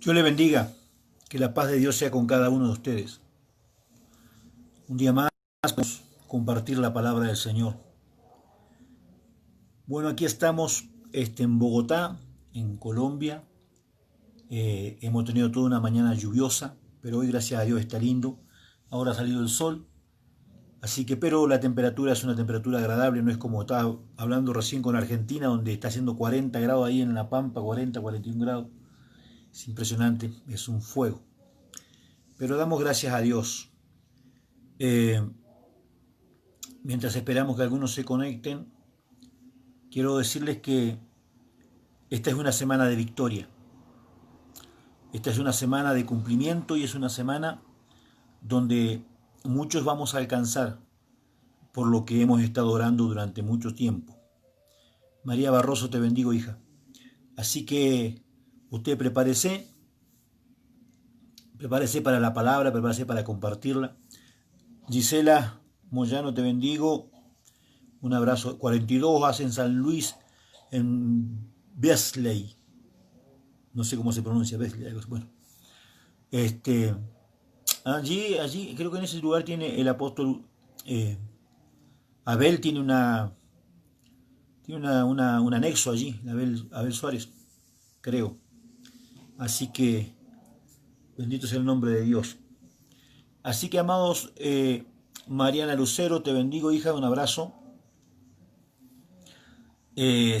Dios le bendiga, que la paz de Dios sea con cada uno de ustedes. Un día más podemos compartir la palabra del Señor. Bueno, aquí estamos en Bogotá, en Colombia. Hemos tenido toda una mañana lluviosa, pero hoy gracias a Dios está lindo. Ahora ha salido el sol, así que pero la temperatura es una temperatura agradable, no es como estaba hablando recién con Argentina, donde está haciendo 40 grados ahí en La Pampa, 40, 41 grados. Es impresionante, es un fuego. Pero damos gracias a Dios. Eh, Mientras esperamos que algunos se conecten, quiero decirles que esta es una semana de victoria. Esta es una semana de cumplimiento y es una semana donde muchos vamos a alcanzar por lo que hemos estado orando durante mucho tiempo. María Barroso, te bendigo, hija. Así que usted prepárese para la palabra, prepárese para compartirla. Gisela Moyano, te bendigo. Un abrazo. 42 hace en San Luis, en Beasley. No sé cómo se pronuncia Beasley. Bueno, allí, creo que en ese lugar tiene el apóstol Abel, tiene un anexo allí, Abel Suárez, creo. Así que, bendito sea el nombre de Dios. Así que, amados, Mariana Lucero, te bendigo, hija, un abrazo. Me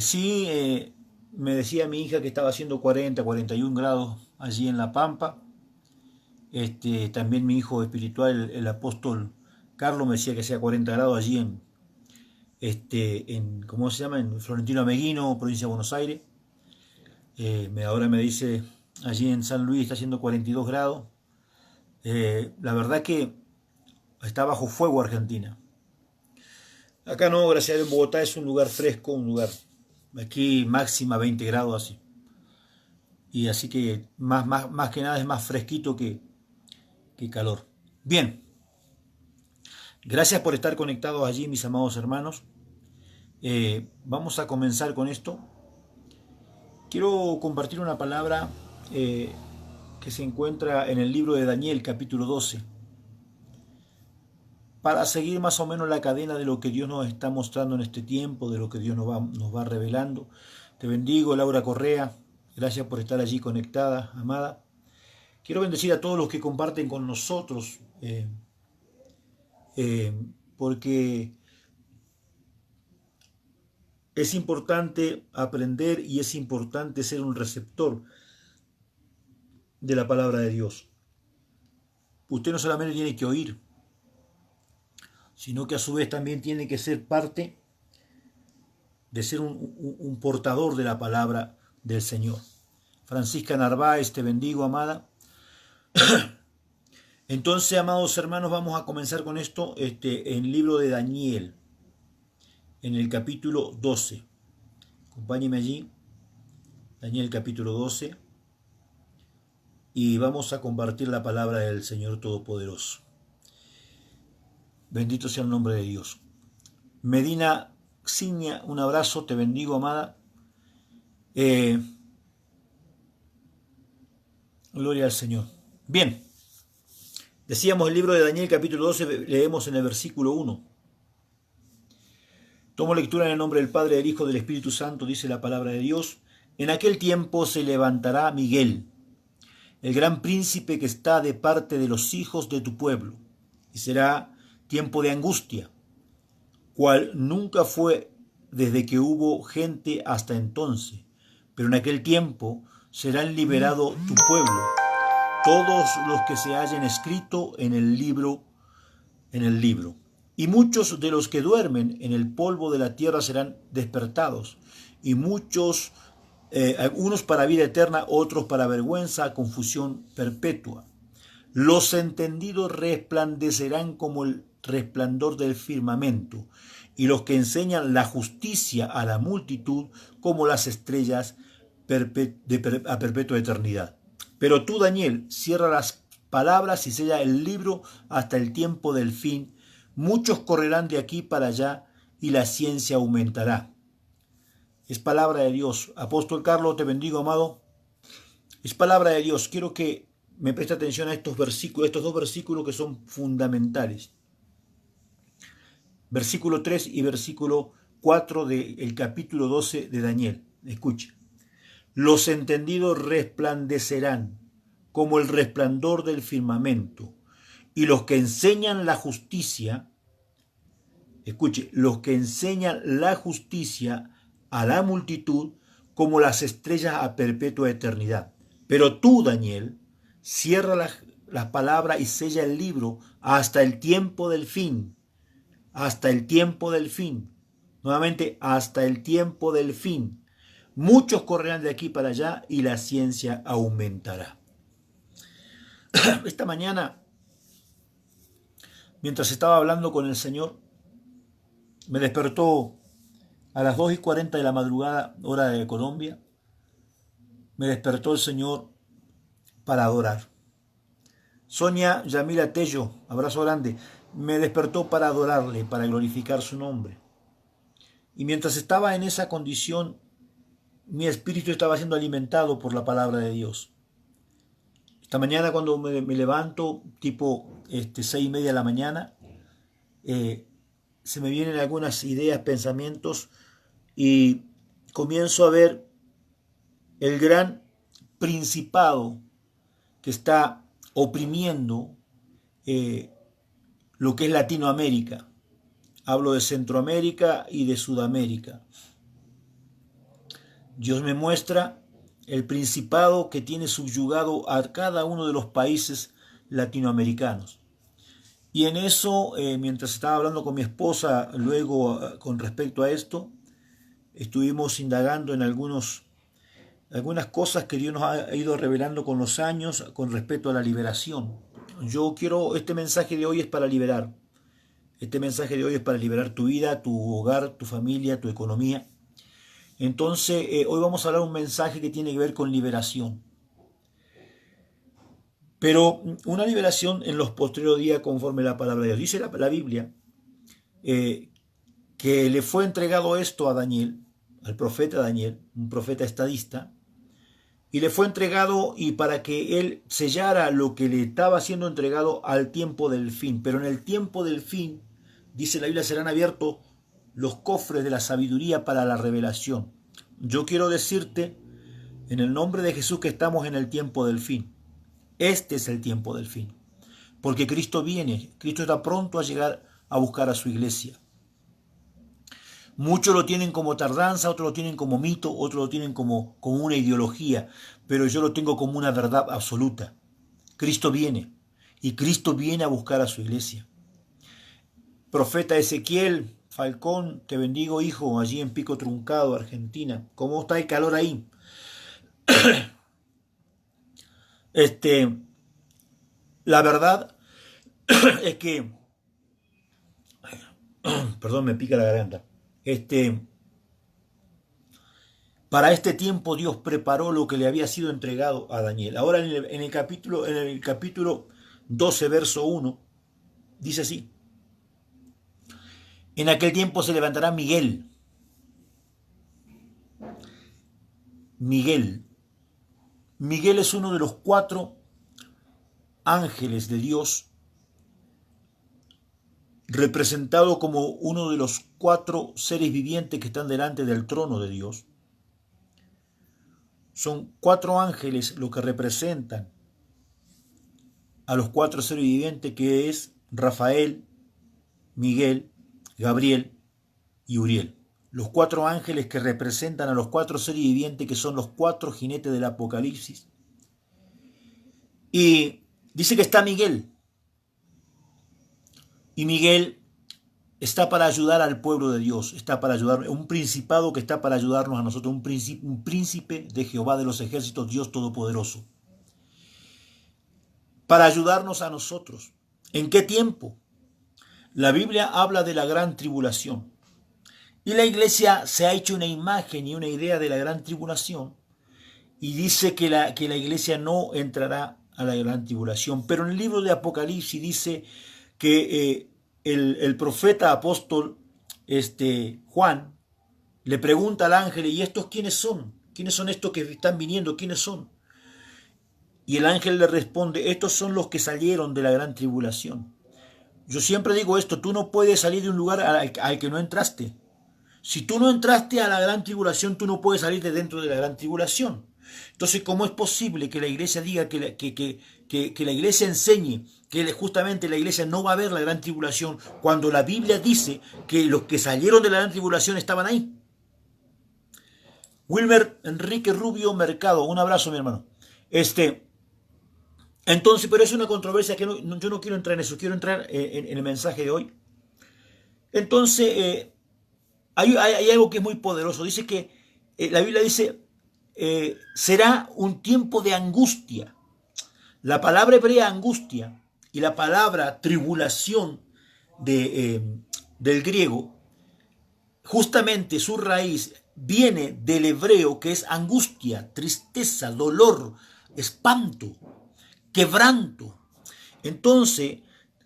decía mi hija que estaba haciendo 40, 41 grados allí en La Pampa. También mi hijo espiritual, el apóstol Carlos, me decía que hacía 40 grados allí ¿cómo se llama? En Florentino Ameguino, provincia de Buenos Aires. Ahora me dice, allí en San Luis está haciendo 42 grados. La verdad que está bajo fuego Argentina. Acá no, gracias a Dios, en Bogotá es un lugar fresco, un lugar, aquí máxima 20 grados así. Y así que más que nada es más fresquito que calor. Bien, gracias por estar conectados allí, mis amados hermanos. Vamos a comenzar con esto. Quiero compartir una palabra que se encuentra en el libro de Daniel, capítulo 12. Para seguir más o menos la cadena de lo que Dios nos está mostrando en este tiempo, de lo que Dios nos va revelando. Te bendigo, Laura Correa. Gracias por estar allí conectada, amada. Quiero bendecir a todos los que comparten con nosotros, porque es importante aprender y es importante ser un receptor de la palabra de Dios. Usted no solamente tiene que oír, sino que a su vez también tiene que ser parte de ser un portador de la palabra del Señor. Francisca Narváez, te bendigo, amada. Entonces, amados hermanos, vamos a comenzar con esto en el libro de Daniel, en el capítulo 12. Acompáñeme allí, Daniel capítulo 12, y vamos a compartir la palabra del Señor Todopoderoso. Bendito sea el nombre de Dios. Medina Xinia, un abrazo, te bendigo, amada. Gloria al Señor. Bien, decíamos el libro de Daniel capítulo 12, leemos en el versículo 1. Tomo lectura en el nombre del Padre, del Hijo, del Espíritu Santo, dice la palabra de Dios. En aquel tiempo se levantará Miguel, el gran príncipe que está de parte de los hijos de tu pueblo, y será tiempo de angustia, cual nunca fue desde que hubo gente hasta entonces, pero en aquel tiempo serán liberados tu pueblo, todos los que se hayan escrito en el libro, y muchos de los que duermen en el polvo de la tierra serán despertados, y muchos, unos para vida eterna, otros para vergüenza, confusión perpetua. Los entendidos resplandecerán como el resplandor del firmamento, y los que enseñan la justicia a la multitud como las estrellas a perpetua eternidad. Pero tú, Daniel, cierra las palabras y sella el libro hasta el tiempo del fin. Muchos correrán de aquí para allá y la ciencia aumentará. Es palabra de Dios. Apóstol Carlos, te bendigo, amado. Es palabra de Dios. Quiero que me preste atención a estos versículos, estos dos versículos que son fundamentales. Versículo 3 y versículo 4 del capítulo 12 de Daniel. Escuche. Los entendidos resplandecerán como el resplandor del firmamento, y los que enseñan la justicia, escuche, los que enseñan la justicia a la multitud como las estrellas a perpetua eternidad. Pero tú, Daniel, cierra la palabra y sella el libro hasta el tiempo del fin. Hasta el tiempo del fin. Nuevamente, hasta el tiempo del fin. Muchos correrán de aquí para allá y la ciencia aumentará. Esta mañana, mientras estaba hablando con el Señor, me despertó a las 2:40 de la madrugada, hora de Colombia. Me despertó el Señor para adorar. Sonia Yamila Tello, abrazo grande, me despertó para adorarle, para glorificar su nombre. Y mientras estaba en esa condición, mi espíritu estaba siendo alimentado por la palabra de Dios. Esta mañana cuando me levanto, tipo 6:30 de la mañana, se me vienen algunas ideas, pensamientos, y comienzo a ver el gran principado que está oprimiendo lo que es Latinoamérica. Hablo de Centroamérica y de Sudamérica. Dios me muestra el principado que tiene subyugado a cada uno de los países latinoamericanos. Y en eso, mientras estaba hablando con mi esposa, luego con respecto a esto, estuvimos indagando en algunas cosas que Dios nos ha ido revelando con los años con respecto a la liberación. Este mensaje de hoy es para liberar. Este mensaje de hoy es para liberar tu vida, tu hogar, tu familia, tu economía. Entonces, hoy vamos a hablar un mensaje que tiene que ver con liberación. Pero una liberación en los postreros días conforme a la palabra de Dios. Dice la Biblia que le fue entregado esto a Daniel, al profeta Daniel, un profeta estadista, y le fue entregado y para que él sellara lo que le estaba siendo entregado al tiempo del fin. Pero en el tiempo del fin, dice la Biblia, serán abiertos los cofres de la sabiduría para la revelación. Yo quiero decirte, en el nombre de Jesús, que estamos en el tiempo del fin. Este es el tiempo del fin. Porque Cristo viene, Cristo está pronto a llegar a buscar a su iglesia. Muchos lo tienen como tardanza, otros lo tienen como mito, otros lo tienen como una ideología, pero yo lo tengo como una verdad absoluta. Cristo viene, y Cristo viene a buscar a su iglesia. Profeta Ezequiel Falcón, te bendigo, hijo, allí en Pico Truncado, Argentina. ¿Cómo está el calor ahí? La verdad es que, perdón, me pica la garganta. Para este tiempo Dios preparó lo que le había sido entregado a Daniel. Ahora en el capítulo 12, verso 1, dice así: en aquel tiempo se levantará Miguel. Miguel es uno de los 4 ángeles de Dios, representado como uno de los 4 seres vivientes que están delante del trono de Dios. Son 4 ángeles lo que representan a los 4 seres vivientes, que es Rafael, Miguel, Gabriel y Uriel. Los 4 ángeles que representan a los 4 seres vivientes, que son los 4 jinetes del Apocalipsis. Y dice que está Miguel. Y Miguel está para ayudar al pueblo de Dios, está para ayudar, un principado que está para ayudarnos a nosotros, un príncipe de Jehová de los ejércitos, Dios Todopoderoso, para ayudarnos a nosotros. ¿En qué tiempo? La Biblia habla de la gran tribulación, y la iglesia se ha hecho una imagen y una idea de la gran tribulación, y dice que la iglesia no entrará a la gran tribulación. Pero en el libro de Apocalipsis dice que el profeta apóstol Juan le pregunta al ángel: ¿y estos quiénes son? ¿Quiénes son estos que están viniendo? ¿Quiénes son? Y el ángel le responde, estos son los que salieron de la gran tribulación. Yo siempre digo esto, tú no puedes salir de un lugar al que no entraste. Si tú no entraste a la gran tribulación, tú no puedes salir de dentro de la gran tribulación. Entonces, ¿cómo es posible que la iglesia diga, que la iglesia enseñe que justamente la iglesia no va a ver la gran tribulación, cuando la Biblia dice que los que salieron de la gran tribulación estaban ahí? Wilmer Enrique Rubio Mercado, un abrazo, mi hermano. Entonces, pero es una controversia que yo no quiero entrar en eso, quiero entrar en el mensaje de hoy. Entonces, hay algo que es muy poderoso. Dice que la Biblia dice, será un tiempo de angustia. La palabra hebrea angustia y la palabra tribulación del griego, justamente su raíz viene del hebreo, que es angustia, tristeza, dolor, espanto, quebranto. Entonces,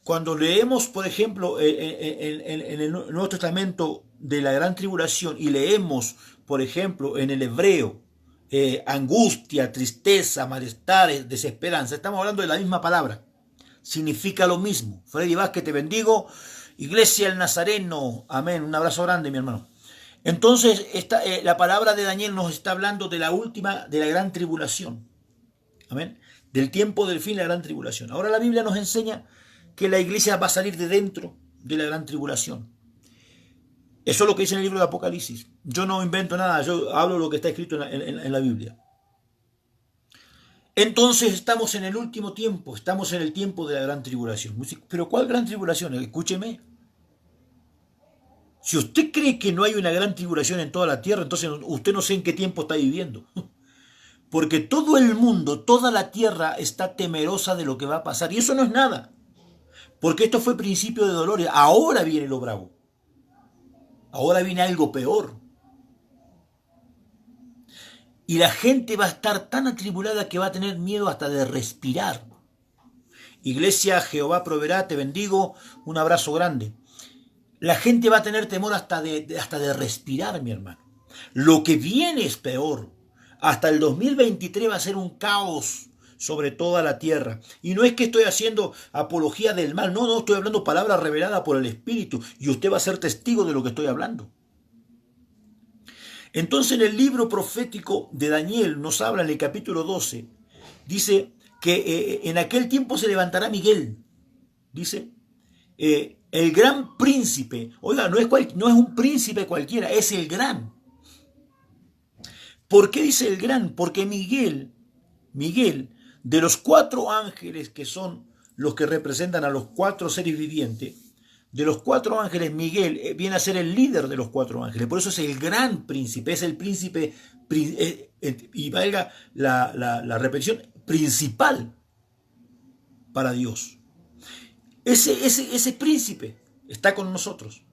cuando leemos, por ejemplo, en el Nuevo Testamento de la Gran Tribulación y leemos, por ejemplo, en el hebreo, angustia, tristeza, malestar, desesperanza, estamos hablando de la misma palabra. Significa lo mismo. Freddy Vázquez, te bendigo. Iglesia el Nazareno. Amén. Un abrazo grande, mi hermano. Entonces, la palabra de Daniel nos está hablando de la última, de la gran tribulación. Amén. Del tiempo del fin, la gran tribulación. Ahora la Biblia nos enseña que la iglesia va a salir de dentro de la gran tribulación. Eso es lo que dice en el libro de Apocalipsis. Yo no invento nada, yo hablo lo que está escrito en la Biblia. Entonces estamos en el último tiempo, estamos en el tiempo de la gran tribulación. ¿Pero cuál gran tribulación? Escúcheme. Si usted cree que no hay una gran tribulación en toda la tierra, entonces usted no sé en qué tiempo está viviendo. Porque todo el mundo, toda la tierra está temerosa de lo que va a pasar. Y eso no es nada. Porque esto fue principio de dolores. Ahora viene lo bravo. Ahora viene algo peor. Y la gente va a estar tan atribulada que va a tener miedo hasta de respirar. Iglesia, Jehová proveerá, te bendigo, un abrazo grande. La gente va a tener temor hasta de respirar, mi hermano. Lo que viene es peor. Hasta el 2023 va a ser un caos sobre toda la tierra. Y no es que estoy haciendo apología del mal, no, estoy hablando palabra revelada por el Espíritu. Y usted va a ser testigo de lo que estoy hablando. Entonces en el libro profético de Daniel nos habla en el capítulo 12, dice que en aquel tiempo se levantará Miguel, dice, el gran príncipe. Oiga, no es un príncipe cualquiera, es el gran. ¿Por qué dice el gran? Porque Miguel, de los 4 ángeles que son los que representan a los 4 seres vivientes, de los 4 ángeles, Miguel viene a ser el líder de los 4 ángeles. Por eso es el gran príncipe, es el príncipe, y valga la repetición, principal para Dios. Ese príncipe está con nosotros.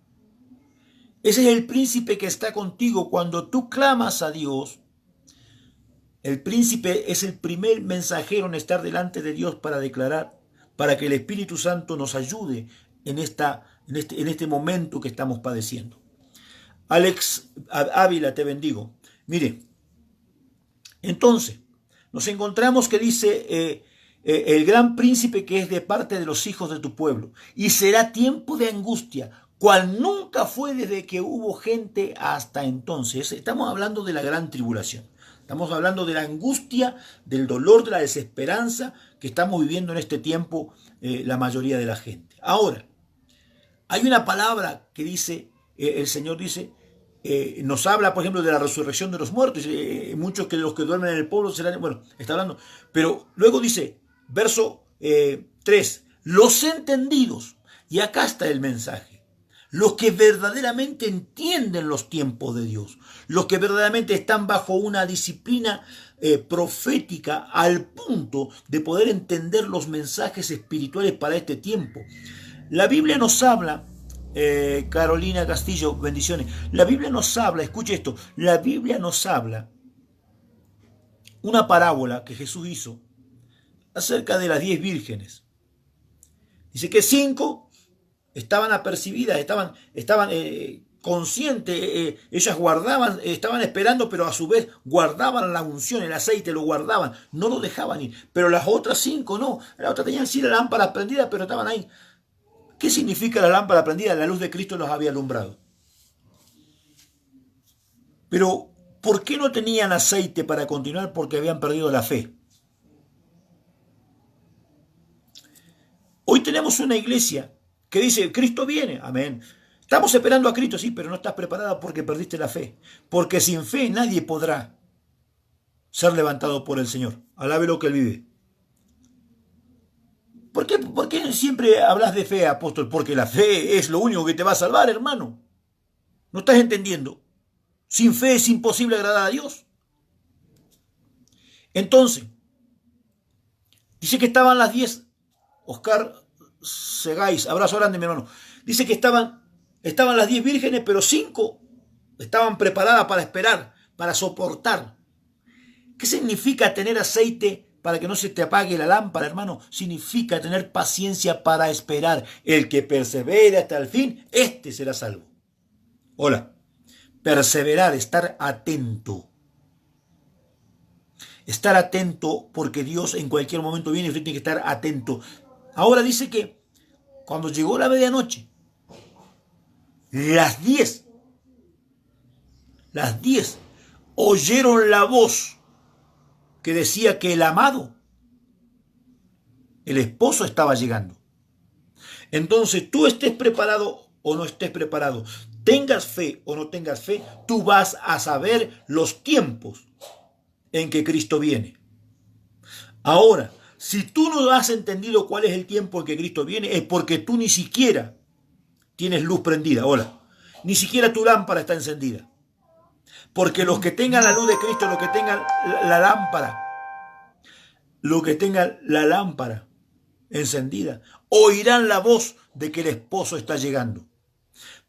Ese es el príncipe que está contigo cuando tú clamas a Dios. El príncipe es el primer mensajero en estar delante de Dios para declarar, para que el Espíritu Santo nos ayude en este momento que estamos padeciendo. Alex Ávila, te bendigo. Mire, entonces, nos encontramos que dice el gran príncipe que es de parte de los hijos de tu pueblo, y será tiempo de angustia, cual nunca fue desde que hubo gente hasta entonces. Estamos hablando de la gran tribulación. Estamos hablando de la angustia, del dolor, de la desesperanza que estamos viviendo en este tiempo la mayoría de la gente. Ahora, hay una palabra que dice, el Señor dice, nos habla, por ejemplo, de la resurrección de los muertos. Muchos que los que duermen en el polvo serán, bueno, está hablando. Pero luego dice, verso 3, los entendidos. Y acá está el mensaje. Los que verdaderamente entienden los tiempos de Dios, los que verdaderamente están bajo una disciplina profética al punto de poder entender los mensajes espirituales para este tiempo. La Biblia nos habla, Carolina Castillo, bendiciones. La Biblia nos habla, escuche esto, la Biblia nos habla una parábola que Jesús hizo acerca de las 10 vírgenes. Dice que 5 estaban apercibidas, estaban consciente, ellas guardaban, estaban esperando, pero a su vez guardaban la unción, el aceite, lo guardaban, no lo dejaban ir. Pero las otras 5 no, las otras tenían sí la lámpara prendida, pero estaban ahí. ¿Qué significa la lámpara prendida? La luz de Cristo los había alumbrado. Pero, ¿por qué no tenían aceite para continuar? Porque habían perdido la fe. Hoy tenemos una iglesia que dice, Cristo viene, amén. Estamos esperando a Cristo, sí, pero no estás preparada porque perdiste la fe. Porque sin fe nadie podrá ser levantado por el Señor. Alabe lo que Él vive. ¿Por qué siempre hablas de fe, apóstol? Porque la fe es lo único que te va a salvar, hermano. ¿No estás entendiendo? Sin fe es imposible agradar a Dios. Entonces, dice que estaban las 10. Oscar Segáis, abrazo grande, mi hermano. Dice que estaban las 10 vírgenes, pero 5 estaban preparadas para esperar, para soportar. ¿Qué significa tener aceite para que no se te apague la lámpara, hermano? Significa tener paciencia para esperar. El que persevere hasta el fin, este será salvo. Hola. Perseverar, estar atento. Estar atento porque Dios en cualquier momento viene y usted tiene que estar atento. Ahora dice que cuando llegó la medianoche, las 10 oyeron la voz que decía que el amado, el esposo, estaba llegando. Entonces, tú estés preparado o no estés preparado, tengas fe o no tengas fe, tú vas a saber los tiempos en que Cristo viene. Ahora, si tú no has entendido cuál es el tiempo en que Cristo viene, es porque tú ni siquiera tienes luz prendida. Hola, ni siquiera tu lámpara está encendida. Porque los que tengan la luz de Cristo, los que tengan la lámpara encendida, oirán la voz de que el esposo está llegando.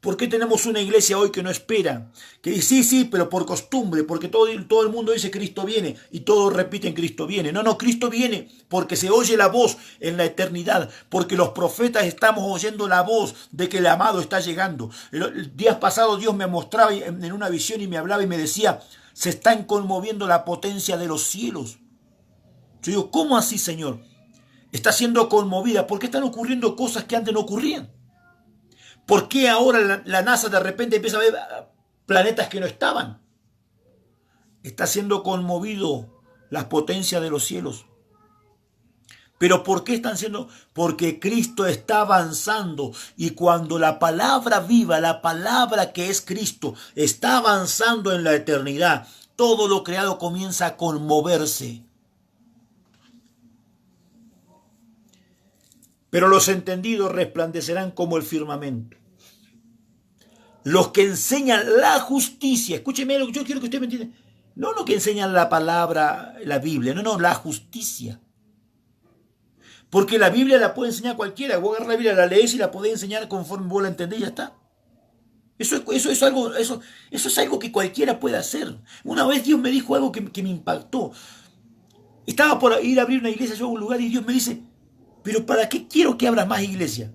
¿Por qué tenemos una iglesia hoy que no espera? Que dice, sí, pero por costumbre, porque todo el mundo dice Cristo viene y todos repiten Cristo viene. No, Cristo viene porque se oye la voz en la eternidad, porque los profetas estamos oyendo la voz de que el amado está llegando. El día pasado Dios me mostraba en una visión y me hablaba y me decía, se están conmoviendo la potencia de los cielos. Yo digo, ¿cómo así, Señor? Está siendo conmovida porque están ocurriendo cosas que antes no ocurrían. ¿Por qué ahora la NASA de repente empieza a ver planetas que no estaban? Está siendo conmovido las potencias de los cielos. ¿Pero por qué están siendo? Porque Cristo está avanzando y cuando la palabra viva, la palabra que es Cristo, está avanzando en la eternidad, todo lo creado comienza a conmoverse. Pero los entendidos resplandecerán como el firmamento. Los que enseñan la justicia, escúcheme, yo quiero que usted me entienda, no lo que enseñan la palabra, la Biblia, no, la justicia. Porque la Biblia la puede enseñar cualquiera, vos agarrás la Biblia, la lees y la podés enseñar conforme vos la entendés y ya está. Eso es algo que cualquiera puede hacer. Una vez Dios me dijo algo que me impactó. Estaba por ir a abrir una iglesia yo a un lugar y Dios me dice, pero ¿para qué quiero que abras más iglesias?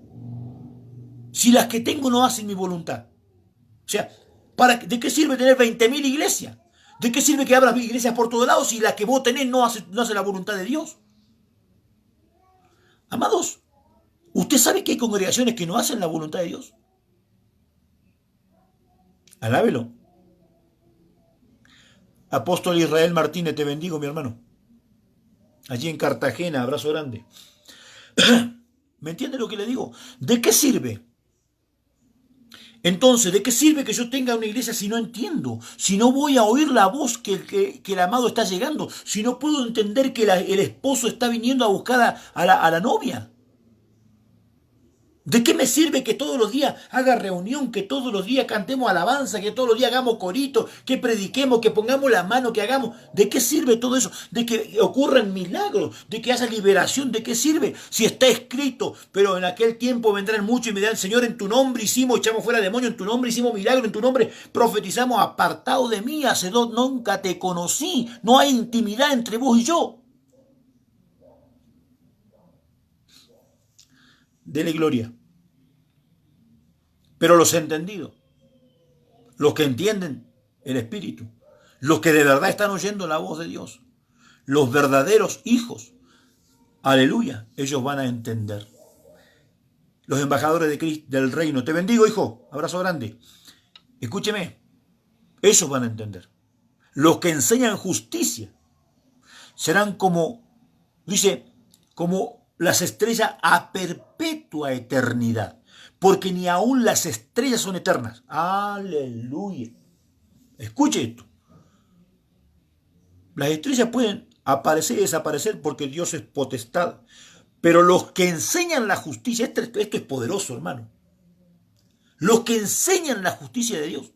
Si las que tengo no hacen mi voluntad. O sea, ¿de qué sirve tener 20.000 iglesias? ¿De qué sirve que abras iglesias por todos lados si la que vos tenés no hace la voluntad de Dios? Amados, ¿usted sabe que hay congregaciones que no hacen la voluntad de Dios? Alábelo. Apóstol Israel Martínez, te bendigo, mi hermano. Allí en Cartagena, abrazo grande. ¿Me entiende lo que le digo? ¿De qué sirve? Entonces, ¿de qué sirve que yo tenga una iglesia si no entiendo? Si no voy a oír la voz que el amado está llegando. Si no puedo entender que el esposo está viniendo a buscar a la novia. ¿De qué me sirve que todos los días haga reunión, que todos los días cantemos alabanza, que todos los días hagamos corito, que prediquemos, que pongamos la mano, que hagamos? ¿De qué sirve todo eso? ¿De que ocurran milagros? ¿De que haya liberación? ¿De qué sirve? Si está escrito, pero en aquel tiempo vendrán muchos y me dirán, Señor, en tu nombre hicimos, echamos fuera demonios, en tu nombre hicimos milagros, en tu nombre profetizamos, apartado de mí, hacedor, nunca te conocí. No hay intimidad entre vos y yo. Dele gloria. Pero los entendidos los que entienden el Espíritu, los que de verdad están oyendo la voz de Dios, los verdaderos hijos, aleluya, ellos van a entender. Los embajadores de Cristo, del reino, te bendigo, hijo, abrazo grande. Escúcheme, ellos van a entender. Los que enseñan justicia serán como, dice, como las estrellas a perpetua eternidad, porque ni aún las estrellas son eternas. Aleluya. Escuche esto. Las estrellas pueden aparecer y desaparecer porque Dios es potestad, pero los que enseñan la justicia, esto es poderoso, hermano. Los que enseñan la justicia de Dios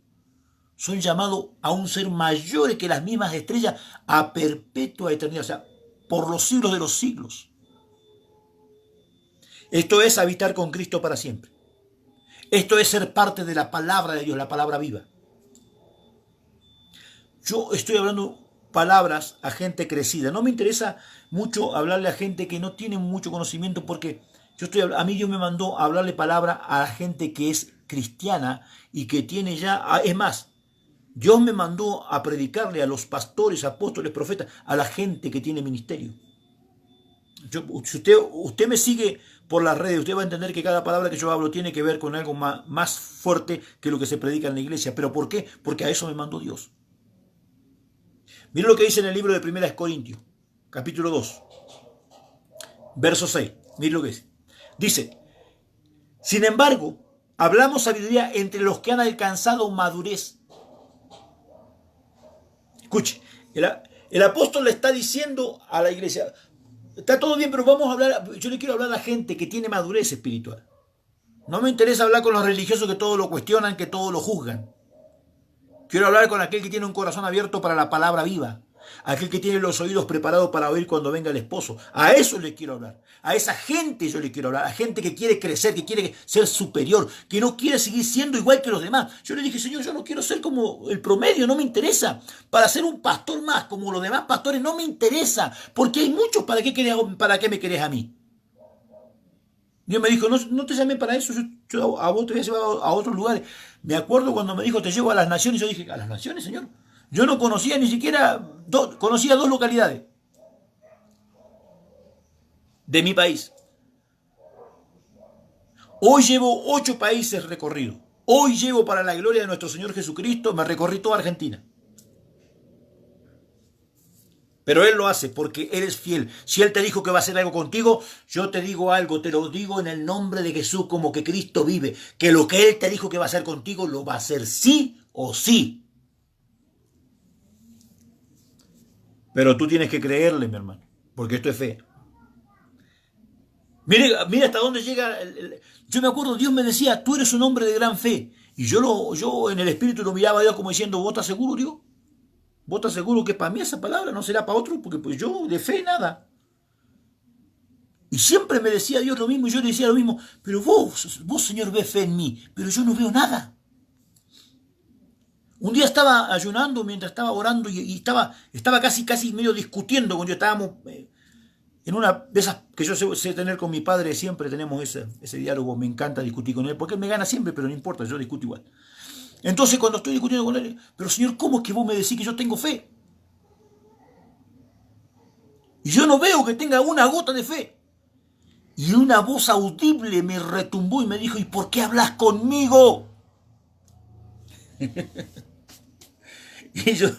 son llamados a un ser mayor que las mismas estrellas a perpetua eternidad, o sea, por los siglos de los siglos. Esto es habitar con Cristo para siempre. Esto es ser parte de la palabra de Dios, la palabra viva. Yo estoy hablando palabras a gente crecida. No me interesa mucho hablarle a gente que no tiene mucho conocimiento porque a mí Dios me mandó a hablarle palabra a la gente que es cristiana y que tiene ya, es más, Dios me mandó a predicarle a los pastores, apóstoles, profetas, a la gente que tiene ministerio. Si usted me sigue por las redes, usted va a entender que cada palabra que yo hablo tiene que ver con algo más fuerte que lo que se predica en la iglesia. ¿Pero por qué? Porque a eso me mandó Dios. Miren lo que dice en el libro de 1 Corintios, capítulo 2, verso 6. Miren lo que dice. Dice, sin embargo, hablamos sabiduría entre los que han alcanzado madurez. Escuche, el apóstol le está diciendo a la iglesia, está todo bien, pero vamos a hablar, yo le quiero hablar a la gente que tiene madurez espiritual. No me interesa hablar con los religiosos que todo lo cuestionan, que todo lo juzgan. Quiero hablar con aquel que tiene un corazón abierto para la palabra viva. Aquel que tiene los oídos preparados para oír cuando venga el esposo. A eso le quiero hablar. A esa gente yo le quiero hablar. A gente que quiere crecer, que quiere ser superior, que no quiere seguir siendo igual que los demás. Yo le dije, Señor, yo no quiero ser como el promedio, no me interesa. Para ser un pastor más, como los demás pastores, no me interesa. Porque hay muchos, ¿para qué me querés a mí? Dios me dijo, no te llamé para eso, yo a vos te voy a llevar a otros lugares. Me acuerdo cuando me dijo, te llevo a las naciones, yo dije, ¿a las naciones, Señor? Yo no conocía ni siquiera, conocía 2 localidades de mi país. Hoy llevo 8 países recorridos. Hoy llevo para la gloria de nuestro Señor Jesucristo, me recorrí toda Argentina. Pero Él lo hace porque Él es fiel. Si Él te dijo que va a hacer algo contigo, yo te digo algo, te lo digo en el nombre de Jesús, como que Cristo vive. Que lo que Él te dijo que va a hacer contigo, lo va a hacer sí o sí. Pero tú tienes que creerle, mi hermano, porque esto es fe. Mire hasta dónde llega. Yo me acuerdo, Dios me decía, tú eres un hombre de gran fe. Y yo en el espíritu lo miraba a Dios como diciendo, ¿vos estás seguro, Dios? ¿Vos estás seguro que para mí esa palabra no será para otro? Porque pues yo de fe nada. Y siempre me decía Dios lo mismo y yo le decía lo mismo. Pero vos Señor, ves fe en mí, pero yo no veo nada. Un día estaba ayunando mientras estaba orando y estaba casi medio discutiendo con Dios. Estábamos en una de esas que yo sé tener con mi padre, siempre tenemos ese diálogo. Me encanta discutir con él, porque él me gana siempre, pero no importa, yo discuto igual. Entonces cuando estoy discutiendo con él, pero Señor, ¿cómo es que vos me decís que yo tengo fe? Y yo no veo que tenga una gota de fe. Y una voz audible me retumbó y me dijo, ¿y por qué hablas conmigo? Y yo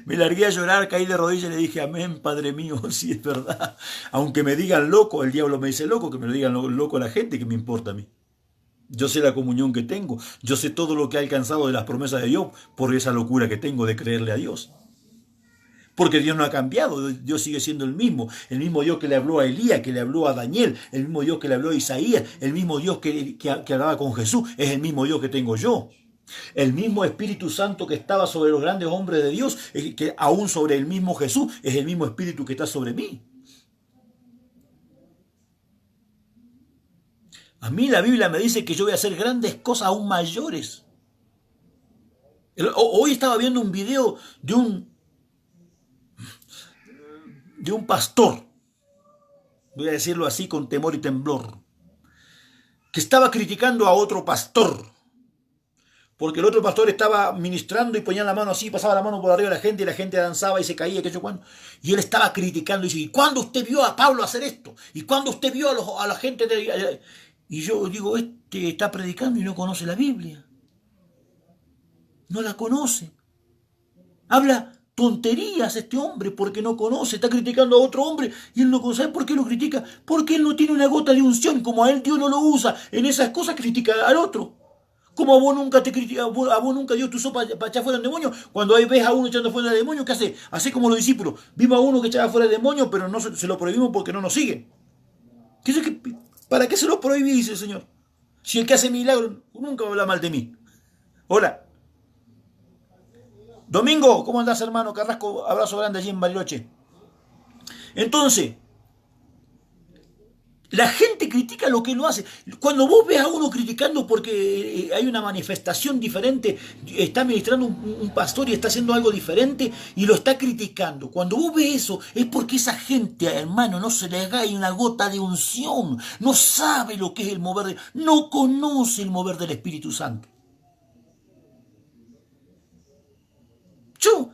me largué a llorar, caí de rodillas y le dije, amén, Padre mío, sí es verdad. Aunque me digan loco, el diablo me dice loco, que me lo digan loco a la gente, que me importa a mí. Yo sé la comunión que tengo, yo sé todo lo que he alcanzado de las promesas de Dios por esa locura que tengo de creerle a Dios. Porque Dios no ha cambiado, Dios sigue siendo el mismo Dios que le habló a Elías, que le habló a Daniel, el mismo Dios que le habló a Isaías, el mismo Dios que hablaba con Jesús, es el mismo Dios que tengo yo. El mismo Espíritu Santo que estaba sobre los grandes hombres de Dios, que aún sobre el mismo Jesús, es el mismo Espíritu que está sobre mí. A mí la Biblia me dice que yo voy a hacer grandes cosas aún mayores. Hoy estaba viendo un video de un pastor, voy a decirlo así con temor y temblor, que estaba criticando a otro pastor Porque el otro pastor estaba ministrando y ponía la mano así, pasaba la mano por arriba de la gente y la gente danzaba y se caía, qué sé yo cuándo. Y él estaba criticando y dice, ¿y cuándo usted vio a Pablo hacer esto? ¿Y cuándo usted vio a la gente de... Y yo digo, este está predicando y no conoce la Biblia. No la conoce. Habla tonterías este hombre porque no conoce, está criticando a otro hombre y él no conoce. ¿Sabe por qué lo critica? Porque él no tiene una gota de unción, como a él Dios no lo usa. En esas cosas critica al otro. Como a vos nunca te critica, a vos nunca Dios te usó para echar fuera el demonio. Cuando ahí ves a uno echando fuera el demonio, ¿qué hace? Hace como los discípulos. Vimos a uno que echaba fuera el demonio, pero no se lo prohibimos porque no nos sigue. ¿Para qué se lo prohibí? Dice el Señor. Si el que hace milagros nunca va a hablar mal de mí. Hola. Domingo, ¿cómo andás, hermano Carrasco? Abrazo grande allí en Bariloche. Entonces, la gente critica lo que no hace. Cuando vos ves a uno criticando porque hay una manifestación diferente, está ministrando un pastor y está haciendo algo diferente y lo está criticando. Cuando vos ves eso, es porque esa gente, hermano, no se le cae una gota de unción. No sabe lo que es el mover no conoce el mover del Espíritu Santo. Yo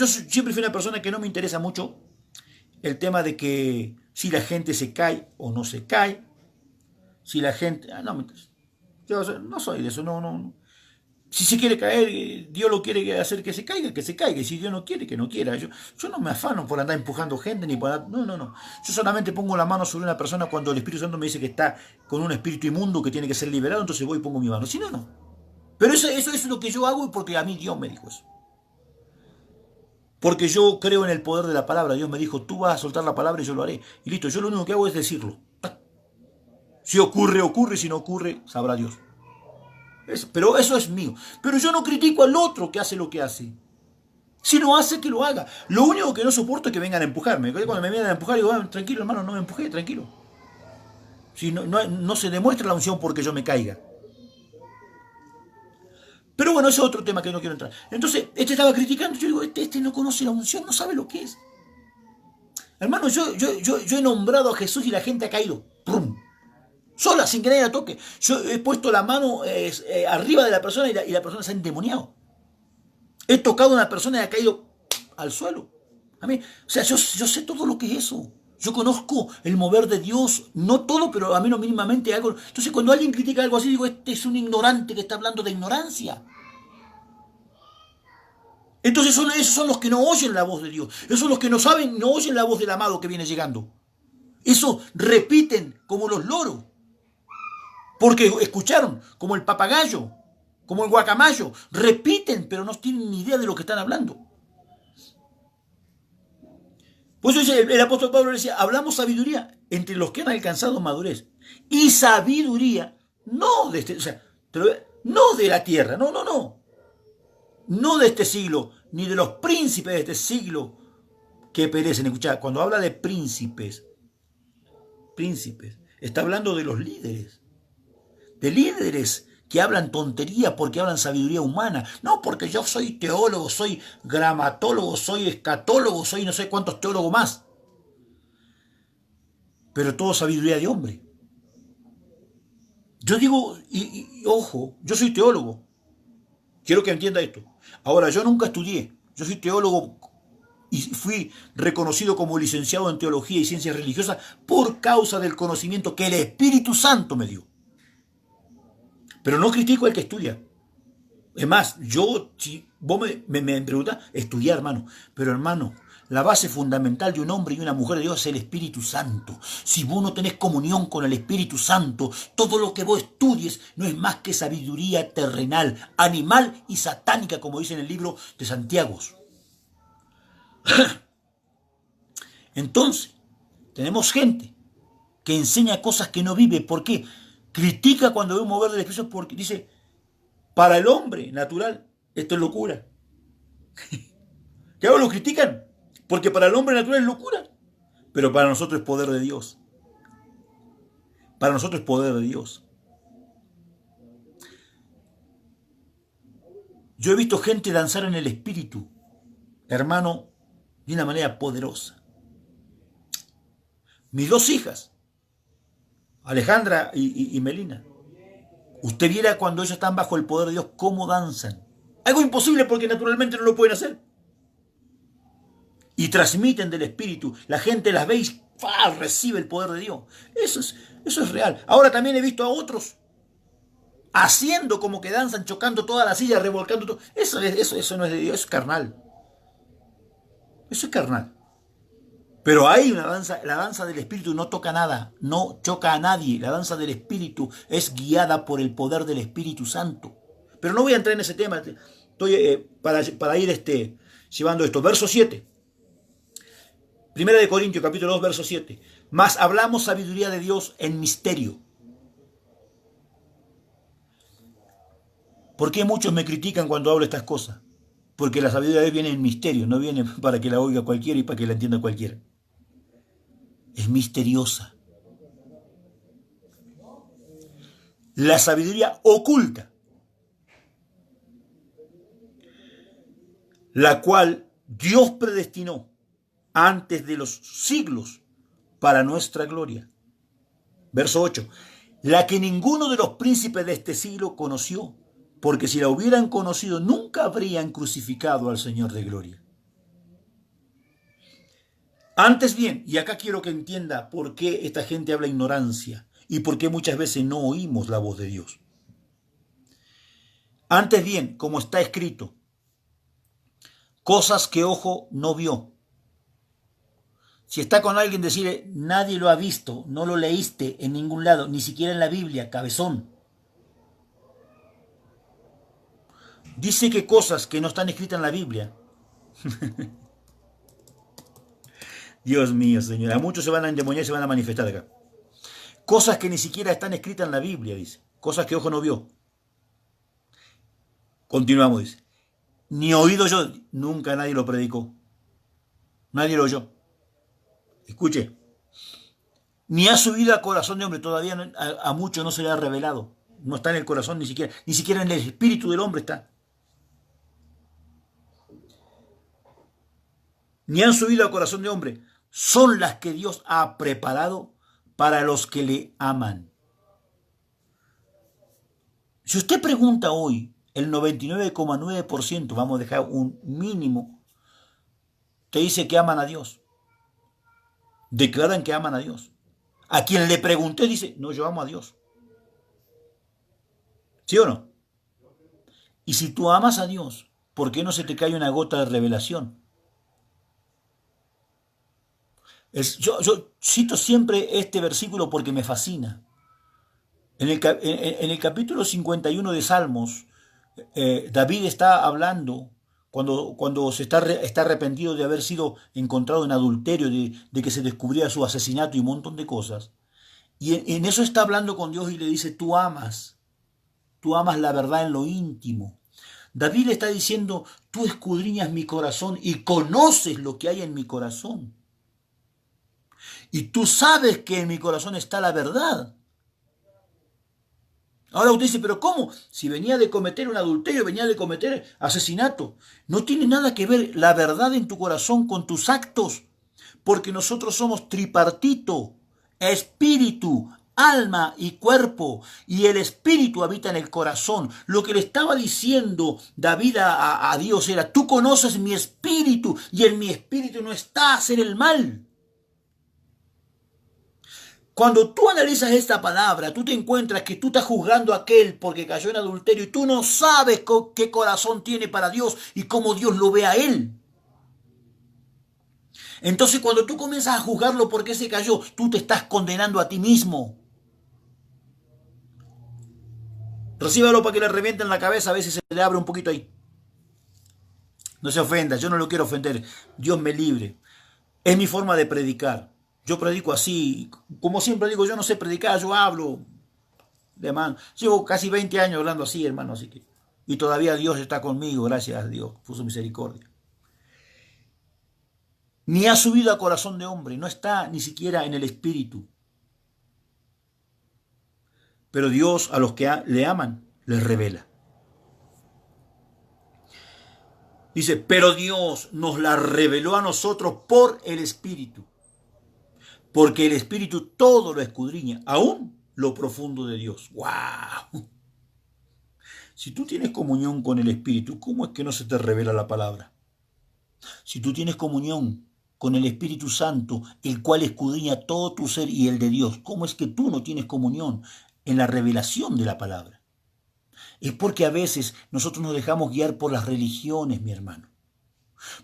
siempre fui una persona que no me interesa mucho el tema de que si la gente se cae o no se cae, si la gente... no me interesa. Yo no soy de eso, no. Si se quiere caer, Dios lo quiere hacer que se caiga, y si Dios no quiere, que no quiera. Yo no me afano por andar empujando gente, ni por... No. Yo solamente pongo la mano sobre una persona cuando el Espíritu Santo me dice que está con un espíritu inmundo que tiene que ser liberado, entonces voy y pongo mi mano. Si no, no. Pero eso es lo que yo hago porque a mí Dios me dijo eso. Porque yo creo en el poder de la palabra. Dios me dijo, tú vas a soltar la palabra y yo lo haré. Y listo, yo lo único que hago es decirlo. Si ocurre, ocurre. Si no ocurre, sabrá Dios. Pero eso es mío. Pero yo no critico al otro que hace lo que hace. Si no hace, que lo haga. Lo único que no soporto es que vengan a empujarme. Cuando me vienen a empujar, digo, tranquilo, hermano, no me empujé, tranquilo. Si no se demuestra la unción porque yo me caiga. Pero bueno, ese es otro tema que no quiero entrar. Entonces, este estaba criticando. Yo digo, este no conoce la unción, no sabe lo que es. Hermano, yo he nombrado a Jesús y la gente ha caído. ¡Pum! Sola, sin que nadie la toque. Yo he puesto la mano arriba de la persona y la persona se ha endemoniado. He tocado a una persona y ha caído al suelo. A mí, o sea, yo sé todo lo que es eso. Yo conozco el mover de Dios, no todo, pero a menos mínimamente algo. Entonces, cuando alguien critica algo así, digo, este es un ignorante que está hablando de ignorancia. Entonces esos son los que no oyen la voz de Dios. Esos son los que no saben, no oyen la voz del amado que viene llegando. Eso repiten como los loros. Porque escucharon, como el papagayo, como el guacamayo. Repiten, pero no tienen ni idea de lo que están hablando. Por eso dice el apóstol Pablo, decía, hablamos sabiduría entre los que han alcanzado madurez. Y sabiduría, no de no de la tierra, no. No de este siglo, ni de los príncipes de este siglo que perecen. Escuchá, cuando habla de príncipes, está hablando de los líderes. De líderes que hablan tontería porque hablan sabiduría humana. No, porque yo soy teólogo, soy gramatólogo, soy escatólogo, soy no sé cuántos teólogos más. Pero todo sabiduría de hombre. Yo digo, ojo, yo soy teólogo. Quiero que entienda esto. Ahora, yo nunca estudié. Yo soy teólogo y fui reconocido como licenciado en teología y ciencias religiosas por causa del conocimiento que el Espíritu Santo me dio. Pero no critico al que estudia. Es más, si vos me preguntás, estudiar, hermano. Pero, hermano, la base fundamental de un hombre y una mujer de Dios es el Espíritu Santo. Si vos no tenés comunión con el Espíritu Santo, todo lo que vos estudies no es más que sabiduría terrenal, animal y satánica, como dice en el libro de Santiago. Entonces, tenemos gente que enseña cosas que no vive. ¿Por qué? Critica cuando ve un mover del Espíritu porque dice, para el hombre natural, esto es locura. ¿Qué hago? Lo critican. Porque para el hombre natural es locura. Pero para nosotros es poder de Dios. Para nosotros es poder de Dios. Yo he visto gente danzar en el Espíritu, hermano, de una manera poderosa. Mis dos hijas, Alejandra y Melina, Usted viera cuando ellos están bajo el poder de Dios cómo danzan. Algo imposible porque naturalmente no lo pueden hacer. Y transmiten del Espíritu. La gente las ve y recibe el poder de Dios. Eso es real. Ahora también he visto a otros haciendo como que danzan, chocando toda la silla, revolcando todo. Eso no es de Dios, eso es carnal. Eso es carnal. Pero hay una danza, la danza del Espíritu no toca nada, no choca a nadie. La danza del Espíritu es guiada por el poder del Espíritu Santo. Pero no voy a entrar en ese tema. Estoy para ir llevando esto. Verso 7. Primera de Corintios, capítulo 2, verso 7. Mas hablamos sabiduría de Dios en misterio. ¿Por qué muchos me critican cuando hablo estas cosas? Porque la sabiduría de Dios viene en misterio, no viene para que la oiga cualquiera y para que la entienda cualquiera. Es misteriosa. La sabiduría oculta, la cual Dios predestinó antes de los siglos para nuestra gloria. Verso 8. La que ninguno de los príncipes de este siglo conoció, porque si la hubieran conocido nunca habrían crucificado al Señor de gloria. Antes bien, y acá quiero que entienda por qué esta gente habla ignorancia y por qué muchas veces no oímos la voz de Dios. Antes bien, como está escrito, cosas que ojo no vio. Si está con alguien, decirle, nadie lo ha visto, no lo leíste en ningún lado, ni siquiera en la Biblia, cabezón. Dice que cosas que no están escritas en la Biblia. Dios mío, Señor. A muchos se van a endemoniar y se van a manifestar acá. Cosas que ni siquiera están escritas en la Biblia, dice. Cosas que ojo no vio. Continuamos, dice. Ni oído yo. Nunca nadie lo predicó. Nadie lo oyó. Escuche. Ni ha subido al corazón de hombre. Todavía a muchos no se le ha revelado. No está en el corazón ni siquiera. Ni siquiera en el espíritu del hombre está. Ni han subido al corazón de hombre. Son las que Dios ha preparado para los que le aman. Si usted pregunta hoy, el 99,9%, vamos a dejar un mínimo, te dice que aman a Dios. Declaran que aman a Dios. A quien le pregunté dice, no, yo amo a Dios. ¿Sí o no? Y si tú amas a Dios, ¿por qué no se te cae una gota de revelación? Yo cito siempre este versículo porque me fascina. En el capítulo 51 de Salmos, David está hablando cuando está arrepentido de haber sido encontrado en adulterio, de que se descubría su asesinato y un montón de cosas. Y en eso está hablando con Dios y le dice, tú amas la verdad en lo íntimo. David le está diciendo, tú escudriñas mi corazón y conoces lo que hay en mi corazón. Y tú sabes que en mi corazón está la verdad. Ahora usted dice, pero ¿cómo? Si venía de cometer un adulterio, venía de cometer asesinato. No tiene nada que ver la verdad en tu corazón con tus actos. Porque nosotros somos tripartito, espíritu, alma y cuerpo. Y el espíritu habita en el corazón. Lo que le estaba diciendo David a Dios era, tú conoces mi espíritu y en mi espíritu no está hacer el mal. Cuando tú analizas esta palabra, tú te encuentras que tú estás juzgando a aquel porque cayó en adulterio y tú no sabes qué corazón tiene para Dios y cómo Dios lo ve a él. Entonces cuando tú comienzas a juzgarlo porque se cayó, tú te estás condenando a ti mismo. Recíbalo para que le revienten la cabeza, a veces se le abre un poquito ahí. No se ofenda, yo no lo quiero ofender, Dios me libre. Es mi forma de predicar. Yo predico así, como siempre digo, yo no sé predicar, yo hablo de mano. Llevo casi 20 años hablando así, hermano, así que... Y todavía Dios está conmigo, gracias a Dios, por su misericordia. Ni ha subido a corazón de hombre, no está ni siquiera en el espíritu. Pero Dios a los que le aman, les revela. Dice, pero Dios nos la reveló a nosotros por el espíritu. Porque el espíritu todo lo escudriña, aún lo profundo de Dios. ¡Wow! Si tú tienes comunión con el Espíritu, ¿cómo es que no se te revela la palabra? Si tú tienes comunión con el Espíritu Santo, el cual escudriña todo tu ser y el de Dios, ¿cómo es que tú no tienes comunión en la revelación de la palabra? Es porque a veces nosotros nos dejamos guiar por las religiones, mi hermano.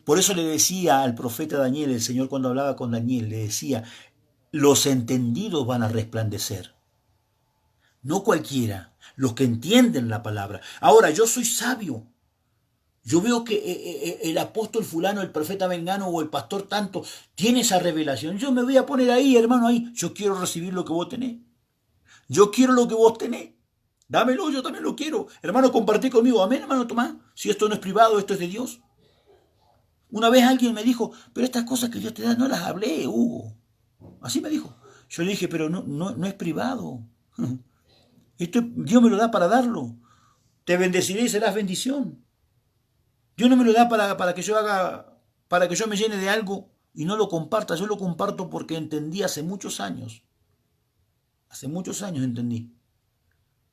Por eso le decía al profeta Daniel, el Señor cuando hablaba con Daniel, le decía, los entendidos van a resplandecer. No cualquiera, los que entienden la palabra. Ahora, yo soy sabio. Yo veo que el apóstol fulano, el profeta vengano o el pastor tanto tiene esa revelación. Yo me voy a poner ahí, hermano, ahí. Yo quiero recibir lo que vos tenés. Yo quiero lo que vos tenés. Dámelo, yo también lo quiero. Hermano, compartí conmigo. Amén, hermano Tomás. Si esto no es privado, esto es de Dios. Una vez alguien me dijo, pero estas cosas que Dios te da no las hablé, Hugo. Así me dijo. Yo le dije, pero no es privado. Esto Dios me lo da para darlo. Te bendeciré y serás bendición. Dios no me lo da para que yo haga, para que yo me llene de algo y no lo comparta. Yo lo comparto porque entendí hace muchos años entendí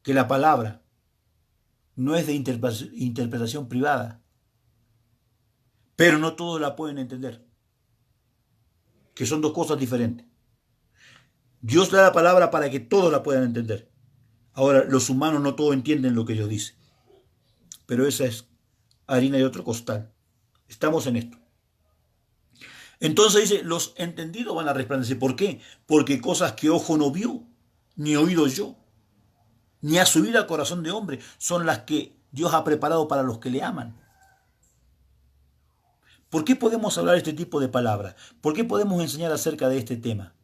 que la palabra no es de interpretación privada, pero no todos la pueden entender, que son dos cosas diferentes. Dios da la palabra para que todos la puedan entender. Ahora, los humanos no todos entienden lo que Dios dice, pero esa es harina de otro costal. Estamos en esto. Entonces dice, los entendidos van a resplandecer. ¿Por qué? Porque cosas que ojo no vio, ni oído yo, ni ha subido al corazón de hombre, son las que Dios ha preparado para los que le aman. ¿Por qué podemos hablar este tipo de palabras? ¿Por qué podemos enseñar acerca de este tema?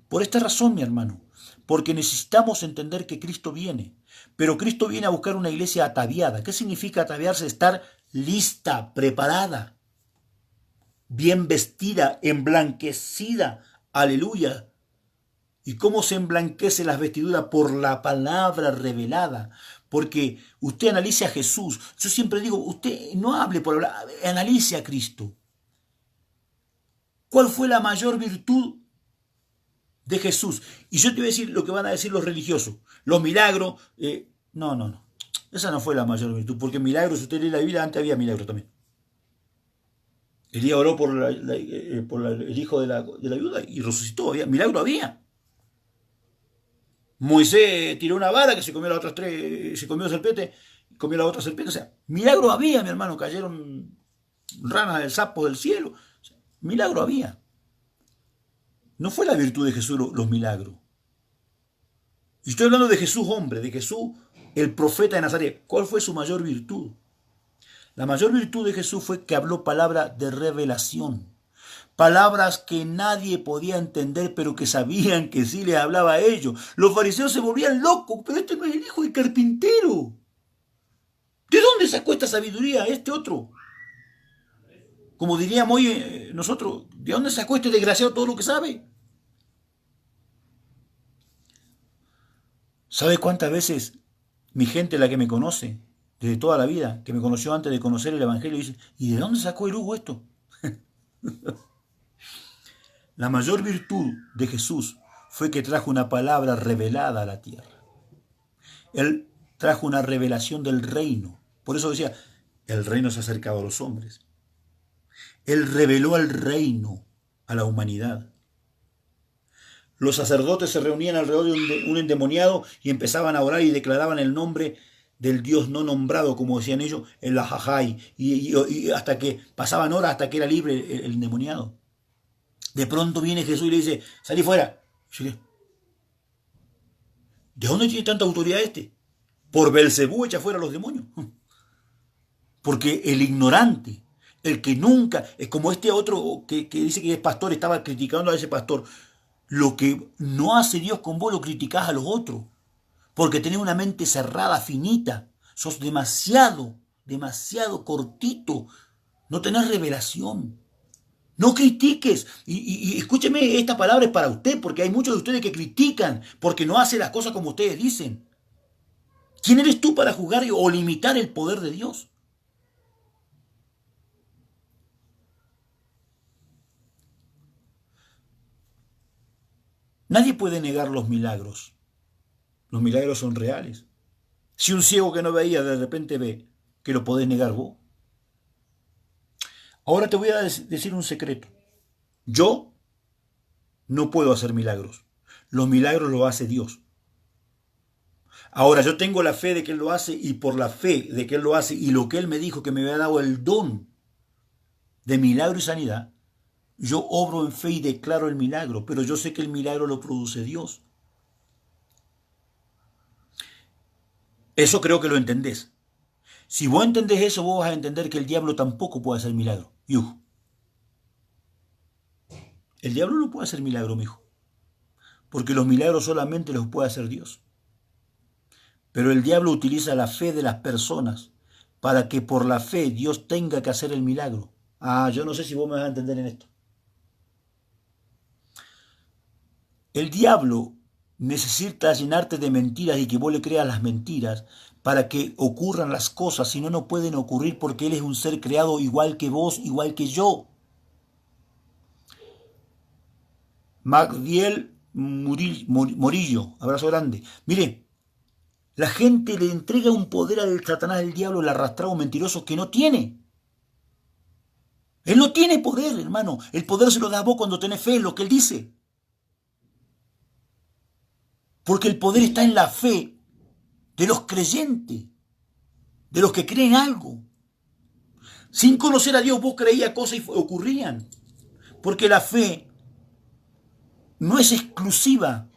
Por esta razón, mi hermano, porque necesitamos entender que Cristo viene, pero Cristo viene a buscar una iglesia ataviada. ¿Qué significa ataviarse? Estar lista, preparada, bien vestida, emblanquecida. Aleluya. ¿Y cómo se emblanquece las vestiduras? Por la palabra revelada. Porque usted analice a Jesús. Yo siempre digo, usted no hable por hablar, analice a Cristo. ¿Cuál fue la mayor virtud de Jesús? Y yo te voy a decir lo que van a decir los religiosos. Los milagros. No. Esa no fue la mayor virtud. Porque milagros, si usted lee la Biblia, antes había milagros también. Elías oró por el hijo de la viuda y resucitó. Milagro había. Moisés tiró una vara que se comió las otras tres, se comió serpiente, comió la otra serpiente. O sea, milagro había, mi hermano. Cayeron ranas del sapo del cielo. O sea, milagro había. No fue la virtud de Jesús los milagros. Y estoy hablando de Jesús hombre, de Jesús el profeta de Nazaret. ¿Cuál fue su mayor virtud? La mayor virtud de Jesús fue que habló palabra de revelación. Palabras que nadie podía entender, pero que sabían que sí les hablaba a ellos. Los fariseos se volvían locos, pero este no es el hijo del carpintero. ¿De dónde sacó esta sabiduría este otro? Como diríamos hoy nosotros, ¿de dónde sacó este desgraciado todo lo que sabe? ¿Sabe cuántas veces mi gente, la que me conoce, desde toda la vida, que me conoció antes de conocer el Evangelio, dice, ¿y de dónde sacó el Hugo esto? La mayor virtud de Jesús fue que trajo una palabra revelada a la tierra. Él trajo una revelación del reino. Por eso decía, el reino se ha acercado a los hombres. Él reveló el reino a la humanidad. Los sacerdotes se reunían alrededor de un endemoniado y empezaban a orar y declaraban el nombre del Dios no nombrado, como decían ellos, el Ajajay, y hasta que pasaban horas hasta que era libre el endemoniado. De pronto viene Jesús y le dice, salí fuera. ¿De dónde tiene tanta autoridad este? Por Belcebú echa fuera a los demonios. Porque el ignorante, el que nunca, es como este otro que dice que es pastor, estaba criticando a ese pastor. Lo que no hace Dios con vos lo criticás a los otros. Porque tenés una mente cerrada, finita. Sos demasiado cortito. No tenés revelación. No critiques. Y escúcheme, esta palabra es para usted, porque hay muchos de ustedes que critican porque no hacen las cosas como ustedes dicen. ¿Quién eres tú para juzgar o limitar el poder de Dios? Nadie puede negar los milagros. Los milagros son reales. Si un ciego que no veía de repente ve, ¿que lo podés negar vos? Ahora te voy a decir un secreto. Yo no puedo hacer milagros. Los milagros los hace Dios. Ahora yo tengo la fe de que Él lo hace y por la fe de que Él lo hace y lo que Él me dijo que me había dado el don de milagro y sanidad, yo obro en fe y declaro el milagro, pero yo sé que el milagro lo produce Dios. Eso creo que lo entendés. Si vos entendés eso, vos vas a entender que el diablo tampoco puede hacer milagro. El diablo no puede hacer milagro, mijo, porque los milagros solamente los puede hacer Dios. Pero el diablo utiliza la fe de las personas para que por la fe Dios tenga que hacer el milagro. Yo no sé si vos me vas a entender en esto. El diablo necesita llenarte de mentiras y que vos le creas las mentiras para que ocurran las cosas, si no, no pueden ocurrir porque él es un ser creado igual que vos, igual que yo. Magdiel Morillo, abrazo grande. Mire, la gente le entrega un poder al Satanás, del diablo, el arrastrado mentiroso que no tiene. Él no tiene poder, hermano. El poder se lo da a vos cuando tenés fe en lo que él dice. Porque el poder está en la fe de los creyentes, de los que creen algo. Sin conocer a Dios, vos creías cosas y ocurrían. Porque la fe no es exclusiva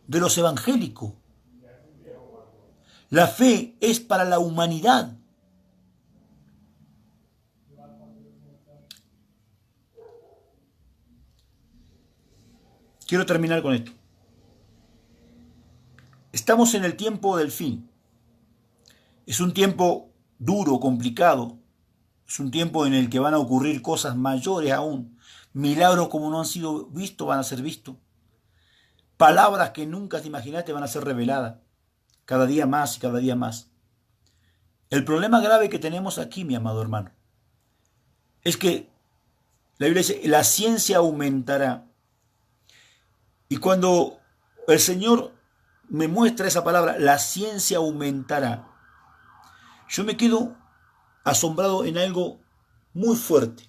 de los evangélicos. La fe es para la humanidad. Quiero terminar con esto. Estamos en el tiempo del fin. Es un tiempo duro, complicado. Es un tiempo en el que van a ocurrir cosas mayores aún. Milagros como no han sido vistos van a ser vistos. Palabras que nunca te imaginaste van a ser reveladas. Cada día más y cada día más. El problema grave que tenemos aquí, mi amado hermano, es que la Biblia dice, la ciencia aumentará. Y cuando el Señor me muestra esa palabra, la ciencia aumentará, yo me quedo asombrado en algo muy fuerte.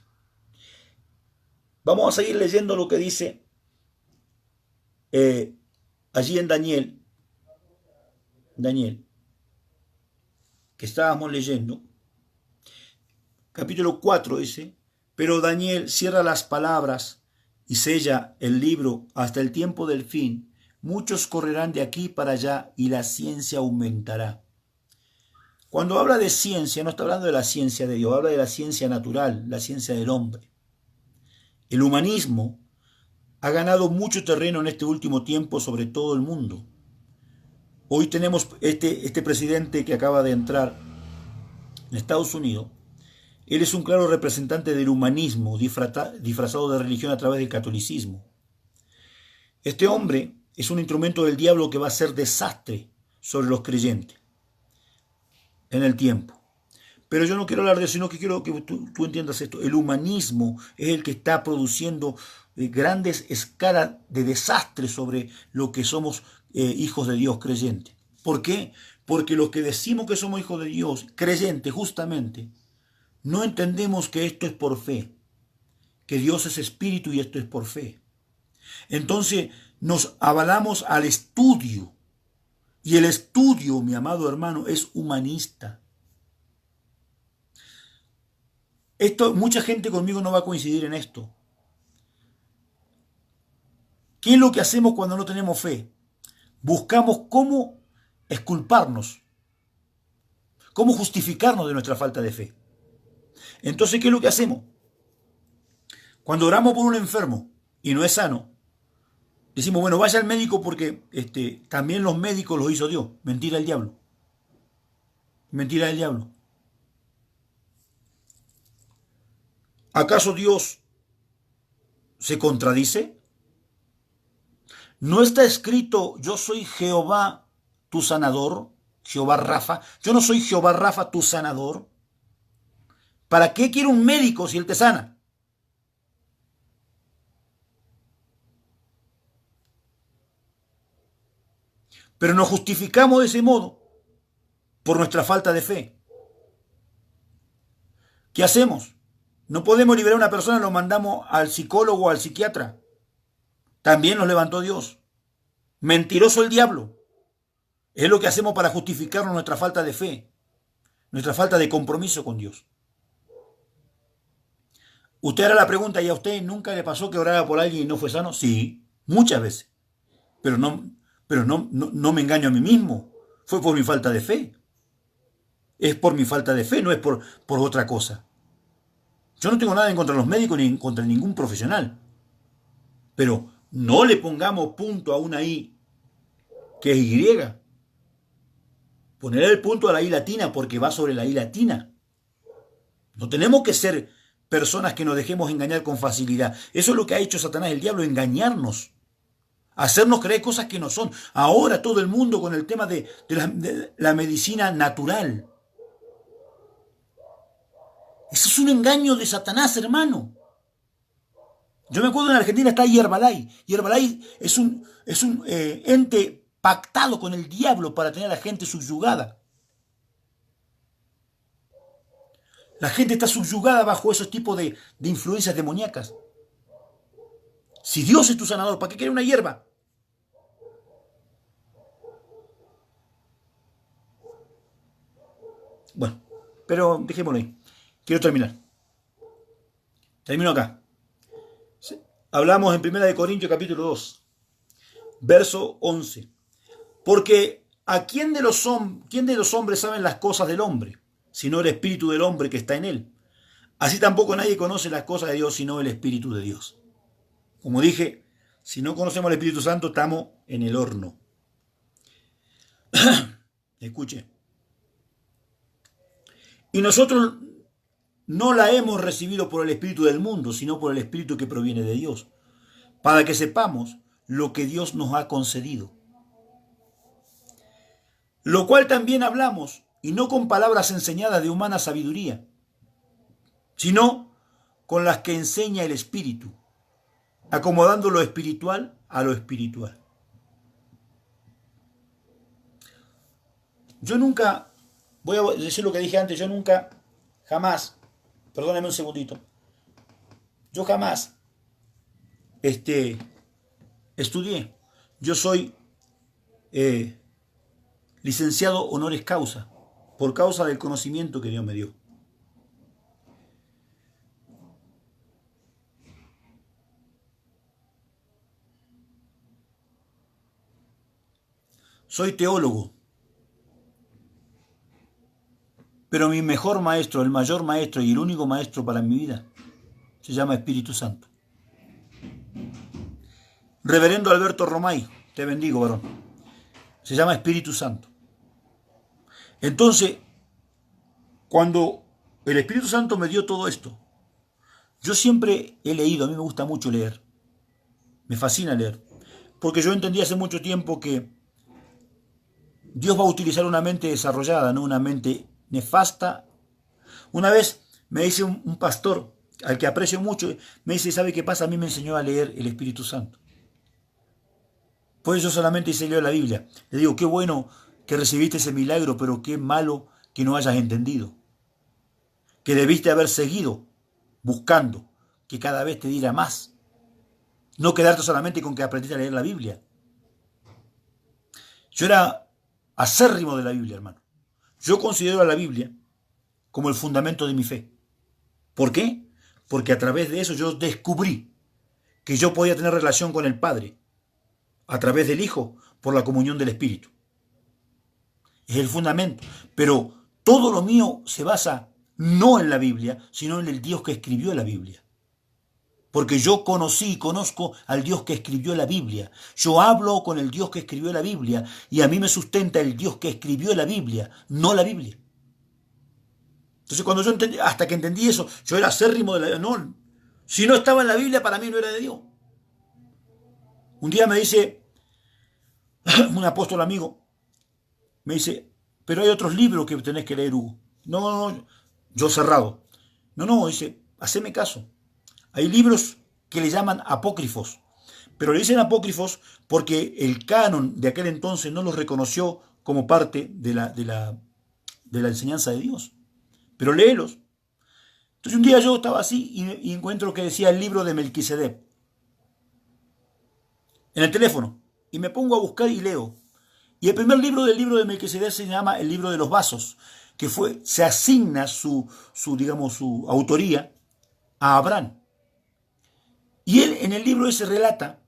Vamos a seguir leyendo lo que dice allí en Daniel, que estábamos leyendo. Capítulo 4 dice, pero Daniel cierra las palabras y sella el libro hasta el tiempo del fin. Muchos correrán de aquí para allá y la ciencia aumentará. Cuando habla de ciencia, no está hablando de la ciencia de Dios, habla de la ciencia natural, la ciencia del hombre. El humanismo ha ganado mucho terreno en este último tiempo sobre todo el mundo. Hoy tenemos este presidente que acaba de entrar en Estados Unidos. Él es un claro representante del humanismo disfrazado de religión a través del catolicismo. Este hombre es un instrumento del diablo que va a hacer desastre sobre los creyentes en el tiempo. Pero yo no quiero hablar de eso, sino que quiero que tú entiendas esto. El humanismo es el que está produciendo grandes escalas de desastre sobre lo que somos hijos de Dios creyentes. ¿Por qué? Porque los que decimos que somos hijos de Dios creyentes, justamente, no entendemos que esto es por fe, que Dios es espíritu y esto es por fe. Entonces nos avalamos al estudio. Y el estudio, mi amado hermano, es humanista. Mucha gente conmigo no va a coincidir en esto. ¿Qué es lo que hacemos cuando no tenemos fe? Buscamos cómo exculparnos, cómo justificarnos de nuestra falta de fe. Entonces, ¿qué es lo que hacemos? Cuando oramos por un enfermo y no es sano, decimos, bueno, vaya al médico porque también los médicos los hizo Dios. Mentira del diablo. Mentira del diablo. ¿Acaso Dios se contradice? ¿No está escrito, yo soy Jehová tu sanador, Jehová Rafa? Yo no soy Jehová Rafa tu sanador. ¿Para qué quiere un médico si él te sana? Pero nos justificamos de ese modo. por nuestra falta de fe. ¿Qué hacemos? No podemos liberar a una persona, lo mandamos al psicólogo o al psiquiatra. También nos levantó Dios. Mentiroso el diablo. Es lo que hacemos para justificarnos nuestra falta de fe, nuestra falta de compromiso con Dios. Usted hará la pregunta, ¿y a usted nunca le pasó que orara por alguien y no fue sano? Sí, muchas veces. Pero no me engaño a mí mismo. Fue por mi falta de fe. Es por mi falta de fe, no es por otra cosa. Yo no tengo nada en contra de los médicos ni en contra de ningún profesional. Pero no le pongamos punto a una I que es Y. Poner el punto a la I latina porque va sobre la I latina. No tenemos que ser personas que nos dejemos engañar con facilidad. Eso es lo que ha hecho Satanás, el diablo, engañarnos. Hacernos creer cosas que no son. Ahora todo el mundo con el tema de la medicina natural. Eso es un engaño de Satanás, hermano. Yo me acuerdo en Argentina está Herbalife. Herbalife es un ente pactado con el diablo para tener a la gente subyugada. La gente está subyugada bajo esos tipos de influencias demoníacas. Si Dios es tu sanador, ¿para qué quiere una hierba? Bueno, pero dejémoslo ahí. Quiero terminar. Termino acá. Hablamos en 1 Corintios capítulo 2, verso 11. Porque ¿quién de los hombres saben las cosas del hombre, sino el espíritu del hombre que está en él? Así tampoco nadie conoce las cosas de Dios, sino el Espíritu de Dios. Como dije, si no conocemos al Espíritu Santo, estamos en el horno. Escuche. Y nosotros no la hemos recibido por el espíritu del mundo, sino por el espíritu que proviene de Dios, para que sepamos lo que Dios nos ha concedido. Lo cual también hablamos, y no con palabras enseñadas de humana sabiduría, sino con las que enseña el Espíritu, acomodando lo espiritual a lo espiritual. Yo nunca, voy a decir lo que dije antes, yo nunca, jamás, perdóname un segundito, yo jamás estudié. Yo soy licenciado honoris causa, por causa del conocimiento que Dios me dio. Soy teólogo, pero mi mejor maestro, el mayor maestro y el único maestro para mi vida se llama Espíritu Santo. Reverendo Alberto Romay, te bendigo, varón. Se llama Espíritu Santo. Entonces, cuando el Espíritu Santo me dio todo esto, yo siempre he leído, a mí me gusta mucho leer, me fascina leer, porque yo entendí hace mucho tiempo que Dios va a utilizar una mente desarrollada, no una mente nefasta. Una vez me dice un pastor, al que aprecio mucho, me dice, ¿sabe qué pasa? A mí me enseñó a leer el Espíritu Santo. Pues yo solamente hice leer la Biblia. Le digo, qué bueno que recibiste ese milagro, pero qué malo que no hayas entendido. Que debiste haber seguido buscando, que cada vez te diera más. No quedarte solamente con que aprendiste a leer la Biblia. Yo era acérrimo de la Biblia, hermano. Yo considero a la Biblia como el fundamento de mi fe. ¿Por qué? Porque a través de eso yo descubrí que yo podía tener relación con el Padre a través del Hijo por la comunión del Espíritu. Es el fundamento. Pero todo lo mío se basa no en la Biblia, sino en el Dios que escribió la Biblia. Porque yo conocí y conozco al Dios que escribió la Biblia. Yo hablo con el Dios que escribió la Biblia y a mí me sustenta el Dios que escribió la Biblia, no la Biblia. Entonces cuando yo entendí, hasta que entendí eso, yo era acérrimo de la... No, si no estaba en la Biblia, para mí no era de Dios. Un día me dice un apóstol amigo, me dice, pero hay otros libros que tenés que leer, Hugo. No, yo cerrado. No, dice, haceme caso. Hay libros que le llaman apócrifos, pero le dicen apócrifos porque el canon de aquel entonces no los reconoció como parte de la de la enseñanza de Dios. Pero léelos. Entonces un día yo estaba así y encuentro que decía el libro de Melquisedec en el teléfono. Y me pongo a buscar y leo. Y el primer libro del libro de Melquisedec se llama el libro de los vasos, que se asigna su autoría a Abraham. Y él en el libro ese relata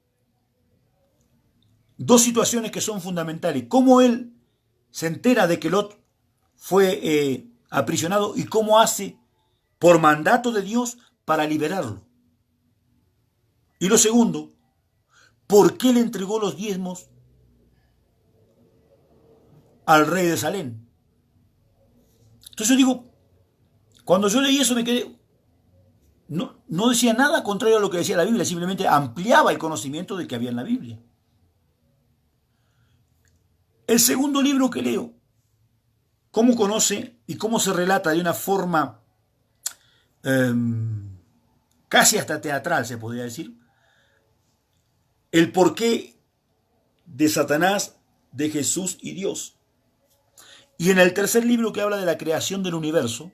dos situaciones que son fundamentales. Cómo él se entera de que Lot fue aprisionado y cómo hace por mandato de Dios para liberarlo. Y lo segundo, ¿por qué le entregó los diezmos al rey de Salem? Entonces yo digo, cuando yo leí eso me quedé, no decía nada contrario a lo que decía la Biblia, simplemente ampliaba el conocimiento de que había en la Biblia. El segundo libro que leo, cómo conoce y cómo se relata de una forma casi hasta teatral, se podría decir, el porqué de Satanás, de Jesús y Dios. Y en el tercer libro que habla de la creación del universo,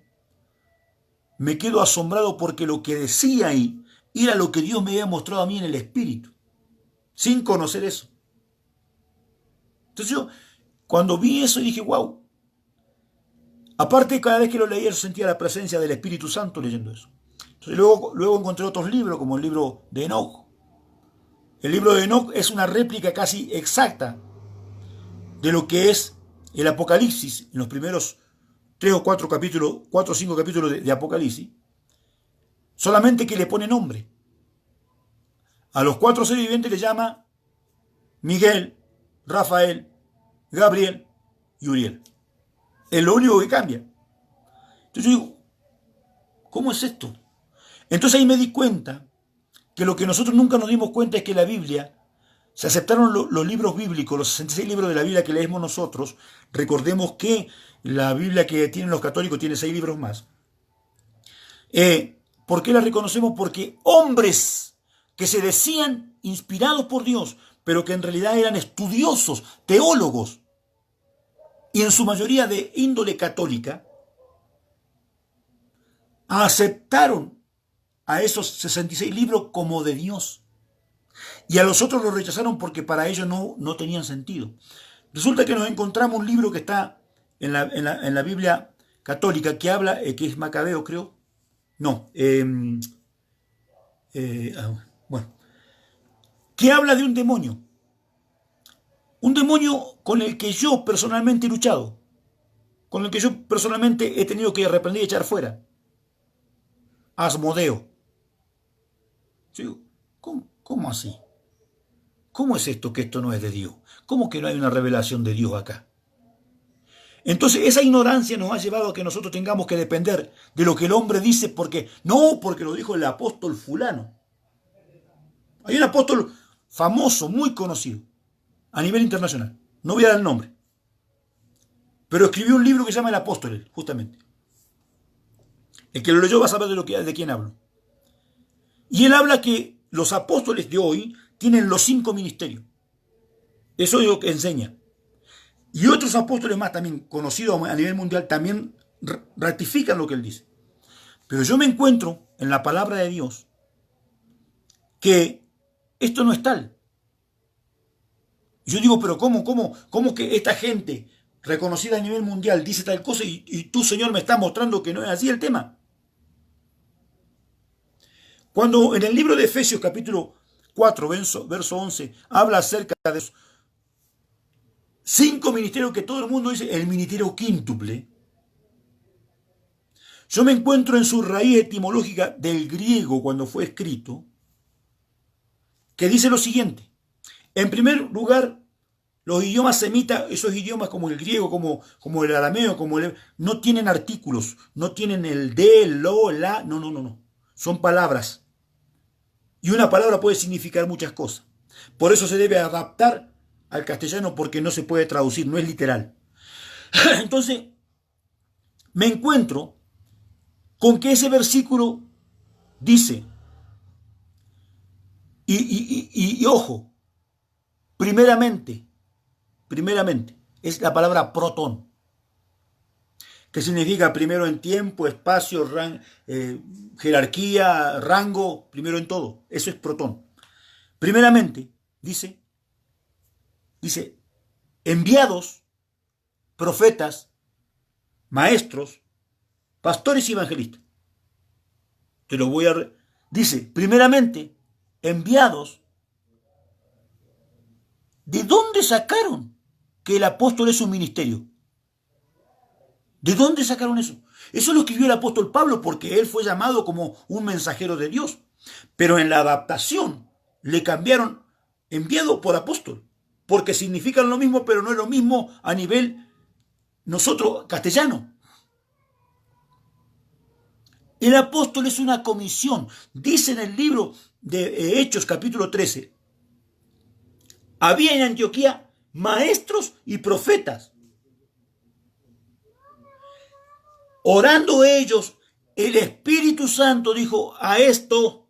me quedo asombrado porque lo que decía ahí era lo que Dios me había mostrado a mí en el Espíritu, sin conocer eso. Entonces yo, cuando vi eso, dije, wow. Aparte, cada vez que lo leía, yo sentía la presencia del Espíritu Santo leyendo eso. Entonces luego encontré otros libros, como el libro de Enoch. El libro de Enoch es una réplica casi exacta de lo que es el Apocalipsis, en los primeros 3 o 4 capítulos, 4 o 5 capítulos de Apocalipsis, solamente que le pone nombre. A los 4 seres vivientes le llama Miguel, Rafael, Gabriel y Uriel. Es lo único que cambia. Entonces yo digo, ¿cómo es esto? Entonces ahí me di cuenta que lo que nosotros nunca nos dimos cuenta es que la Biblia, se aceptaron los libros bíblicos, los 66 libros de la Biblia que leemos nosotros. Recordemos que la Biblia que tienen los católicos tiene 6 libros más. ¿Por qué la reconocemos? Porque hombres que se decían inspirados por Dios, pero que en realidad eran estudiosos, teólogos, y en su mayoría de índole católica, aceptaron a esos 66 libros como de Dios. Y a los otros los rechazaron porque para ellos no tenían sentido. Resulta que nos encontramos un libro que está en la Biblia católica que habla, que es Macabeo, creo. No. Bueno. Que habla de un demonio. Un demonio con el que yo personalmente he luchado. Con el que yo personalmente he tenido que reprender y echar fuera. Asmodeo. Yo, ¿cómo así? ¿Cómo es esto que esto no es de Dios? ¿Cómo que no hay una revelación de Dios acá? Entonces esa ignorancia nos ha llevado a que nosotros tengamos que depender de lo que el hombre dice porque lo dijo el apóstol fulano. Hay un apóstol famoso, muy conocido, a nivel internacional. No voy a dar el nombre. Pero escribió un libro que se llama El Apóstol, justamente. El que lo leyó va a saber de quién hablo. Y él habla que los apóstoles de hoy tienen los 5 ministerios. Eso es lo que enseña. Y otros apóstoles más también conocidos a nivel mundial también ratifican lo que él dice. Pero yo me encuentro en la palabra de Dios que esto no es tal. Yo digo, pero ¿cómo que esta gente reconocida a nivel mundial dice tal cosa y tú, Señor, me estás mostrando que no es así el tema? Cuando en el libro de Efesios capítulo 4, verso 11, habla acerca de los 5 ministerios que todo el mundo dice, el ministerio quíntuple, yo me encuentro en su raíz etimológica del griego cuando fue escrito, que dice lo siguiente. En primer lugar, los idiomas semitas, esos idiomas como el griego, como el arameo, no tienen artículos, no tienen el de, el lo, el la, no. Son palabras. Y una palabra puede significar muchas cosas. Por eso se debe adaptar al castellano porque no se puede traducir, no es literal. Entonces, me encuentro con que ese versículo dice, y ojo, primeramente, es la palabra protón, que significa primero en tiempo, espacio, jerarquía, rango, primero en todo. Eso es protón. Primeramente, dice, enviados, profetas, maestros, pastores y evangelistas. Te lo voy a... Dice, primeramente, enviados. ¿De dónde sacaron que el apóstol es un ministerio? ¿De dónde sacaron eso? Eso lo escribió el apóstol Pablo porque él fue llamado como un mensajero de Dios. Pero en la adaptación le cambiaron enviado por apóstol. Porque significan lo mismo, pero no es lo mismo a nivel nosotros castellano. El apóstol es una comisión. Dice en el libro de Hechos capítulo 13. Había en Antioquía maestros y profetas. Orando ellos, el Espíritu Santo dijo a esto,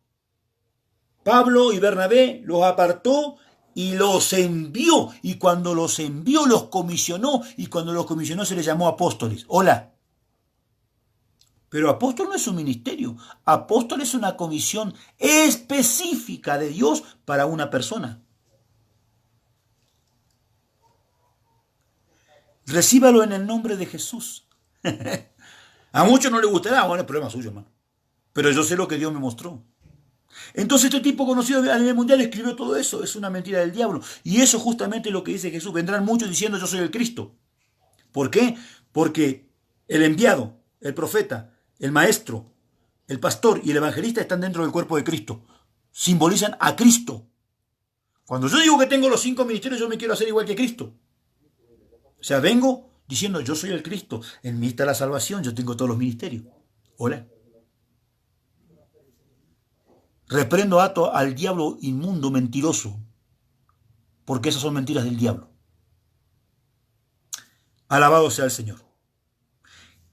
Pablo y Bernabé los apartó y los envió. Y cuando los envió, los comisionó. Y cuando los comisionó se les llamó apóstoles. Hola. Pero apóstol no es un ministerio. Apóstol es una comisión específica de Dios para una persona. Recíbalo en el nombre de Jesús. A muchos no les gustará, bueno, es problema suyo, hermano. Pero yo sé lo que Dios me mostró. Entonces este tipo conocido a nivel mundial escribió todo eso. Es una mentira del diablo. Y eso justamente es lo que dice Jesús. Vendrán muchos diciendo yo soy el Cristo. ¿Por qué? Porque el enviado, el profeta, el maestro, el pastor y el evangelista están dentro del cuerpo de Cristo. Simbolizan a Cristo. Cuando yo digo que tengo los 5 ministerios, yo me quiero hacer igual que Cristo. O sea, vengo diciendo yo soy el Cristo. En mí está la salvación. Yo tengo todos los ministerios. Hola. Reprendo al diablo inmundo, mentiroso. Porque esas son mentiras del diablo. Alabado sea el Señor.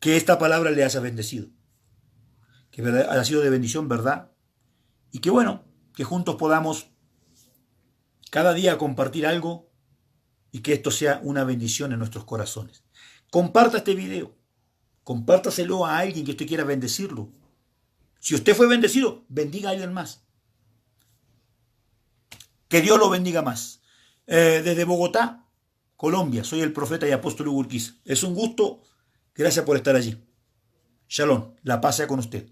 Que esta palabra le haya bendecido. Que haya sido de bendición, ¿verdad? Y que bueno, que juntos podamos cada día compartir algo y que esto sea una bendición en nuestros corazones. Comparta este video. Compártaselo a alguien que usted quiera bendecirlo. Si usted fue bendecido, bendiga a alguien más. Que Dios lo bendiga más. Desde Bogotá, Colombia, soy el profeta y apóstol Hugo Urquiza. Es un gusto. Gracias por estar allí. Shalom. La paz sea con usted.